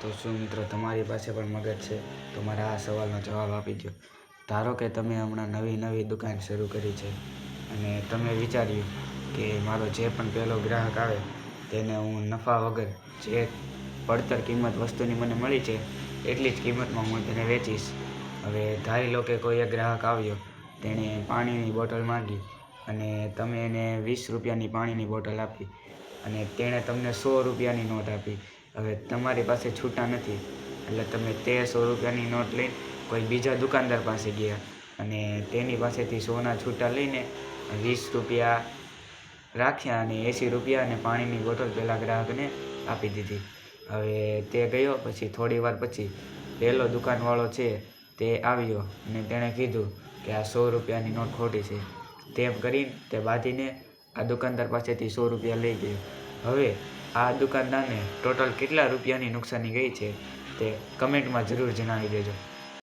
તો શું મિત્રો તમારી પાસે પણ મગજ છે? તો મારા આ સવાલનો જવાબ આપી દો. ધારો કે તમે હમણાં નવી દુકાન શરૂ કરી છે અને તમે વિચાર્યું કે મારો જે પણ પહેલો ગ્રાહક આવે તેને હું નફા વગર જે પડતર કિંમત વસ્તુની મને મળી છે એટલી જ કિંમતમાં હું તેને વેચીશ. હવે ધારી લો કે કોઈ એક ગ્રાહક આવ્યો, તેણે પાણીની બોટલ માંગી અને તમે એને 20 રૂપિયાની પાણીની બોટલ આપી અને તેણે તમને 100 રૂપિયાની નોટ આપી. હવે તમારી પાસે છૂટા નથી એટલે તમે તે 100 રૂપિયાની નોટ લઈને કોઈ બીજા દુકાનદાર પાસે ગયા અને તેની પાસેથી 100ના છૂટા લઈને 20 રૂપિયા રાખ્યા અને 80 રૂપિયા અને પાણીની બોટલ પેલા ગ્રાહકને આપી દીધી. હવે તે ગયો, પછી થોડી વાર પછી પહેલો દુકાનવાળો છે તે આવ્યો અને તેણે કીધું કે આ 100 રૂપિયાની નોટ ખોટી છે. તેમ કરીને તે બાંધીને આ દુકાનદાર પાસેથી 100 રૂપિયા લઈ ગયો. હવે આ દુકાનદારને ટોટલ કેટલા રૂપિયાની નુકસાની ગઈ છે તે કમેન્ટમાં જરૂર જણાવી દેજો.